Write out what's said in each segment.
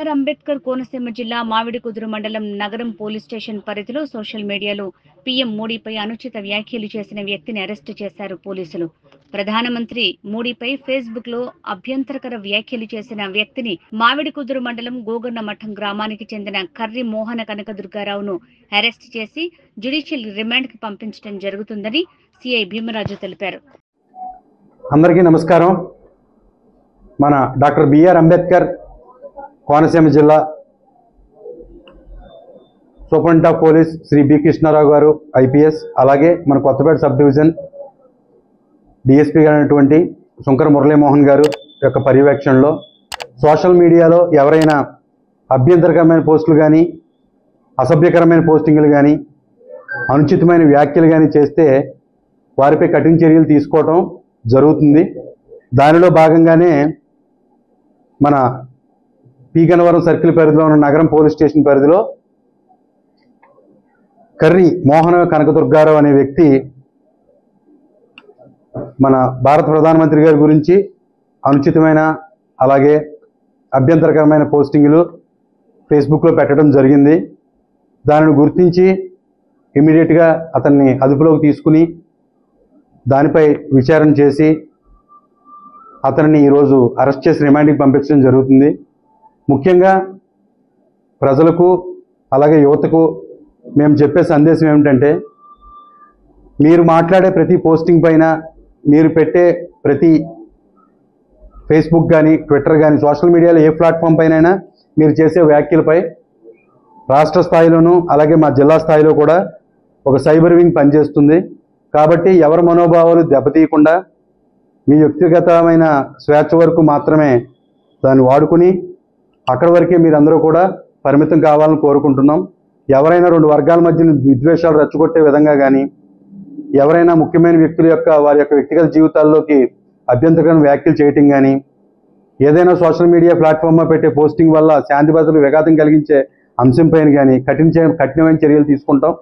అంబేద్కర్ కోనసీమ జిల్లా మామిడికుదురు మండలం నగరం పోలీస్ స్టేషన్ పరిధిలో సోషల్ మీడియాలో పీఎం మోడీపై అనుచిత వ్యాఖ్యలు చేసిన వ్యక్తిని అరెస్టు చేశారు పోలీసులు. ప్రధానమంత్రి మోడీపై ఫేస్బుక్ లో అభ్యంతరకర వ్యాఖ్యలు చేసిన వ్యక్తిని మామిడికుదురు మండలం గోగన్న మఠం గ్రామానికి చెందిన కర్రి మోహన కనకదుర్గారావును అరెస్టు చేసి జ్యుడిషియల్ రిమాండ్ కి పంపించడం జరుగుతుందని సిఐ భీమరాజు తెలిపారు. అందరికీ నమస్కారం. మన డాక్టర్ బిఆర్ అంబేద్కర్ కోనసీమ జిల్లా superintendent of police Shri B Krishnarao గారు ఐపీఎస్, అలాగే మన కొత్తపేట సబ్ డివిజన్ డిఎస్పీ అయినటువంటి శంకర మురళీమోహన్ గారు యొక్క పర్యవేక్షణలో సోషల్ మీడియాలో ఎవరైనా అభ్యంతరకరమైన పోస్టులు కానీ, అసభ్యకరమైన పోస్టింగ్లు కానీ, అనుచితమైన వ్యాఖ్యలు కానీ చేస్తే వారిపై కఠిన చర్యలు తీసుకోవటం జరుగుతుంది. దానిలో భాగంగానే మన పి గన్నవరం సర్కిల్ పరిధిలో ఉన్న నగరం పోలీస్ స్టేషన్ పరిధిలో కర్రి మోహన కనకదుర్గారావు అనే వ్యక్తి మన భారత ప్రధానమంత్రి గారి గురించి అనుచితమైన అలాగే అభ్యంతరకరమైన పోస్టింగ్లు ఫేస్బుక్లో పెట్టడం జరిగింది. దానిని గుర్తించి ఇమీడియట్గా అతన్ని అదుపులోకి తీసుకుని దానిపై విచారణ చేసి అతనిని ఈరోజు అరెస్ట్ చేసి రిమాండ్కి పంపించడం జరుగుతుంది. ముఖ్యంగా ప్రజలకు అలాగే యువతకు మేము చెప్పే సందేశం ఏమిటంటే, మీరు మాట్లాడే ప్రతి పోస్టింగ్ పైన, మీరు పెట్టే ప్రతి ఫేస్బుక్ కానీ, ట్విట్టర్ కానీ, సోషల్ మీడియాలో ఏ ప్లాట్ఫామ్ పైనైనా మీరు చేసే వ్యాఖ్యలపై రాష్ట్ర స్థాయిలోనూ అలాగే మా జిల్లా స్థాయిలో కూడా ఒక సైబర్ వింగ్ పనిచేస్తుంది. కాబట్టి ఎవరి మనోభావాలు దెబ్బతీయకుండా మీ వ్యక్తిగతమైన స్వేచ్ఛ వరకు మాత్రమే దాన్ని వాడుకుని అక్కడి వరకే మీరందరూ కూడా పరిమితం కావాలని కోరుకుంటున్నాం. ఎవరైనా రెండు వర్గాల మధ్య విద్వేషాలు రెచ్చగొట్టే విధంగా కానీ, ఎవరైనా ముఖ్యమైన వ్యక్తుల యొక్క వారి యొక్క వ్యక్తిగత జీవితాల్లోకి అభ్యంతరకరమైన వ్యాఖ్యలు చేయటం కానీ, ఏదైనా సోషల్ మీడియా ప్లాట్ఫామ్లో పెట్టే పోస్టింగ్ వల్ల శాంతి భద్రతలకు విఘాతం కలిగించే అంశంపైన కానీ కఠినమైన చర్యలు తీసుకుంటాం.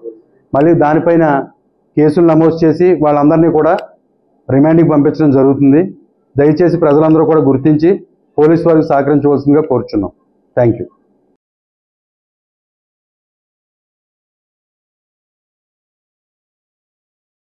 మళ్ళీ దానిపైన కేసులు నమోదు చేసి వాళ్ళందరినీ కూడా రిమాండ్కి పంపించడం జరుగుతుంది. దయచేసి ప్రజలందరూ కూడా గుర్తించి పోలీసు వారికి సహకరించవలసిందిగా కోరుచున్నాం. Thank you.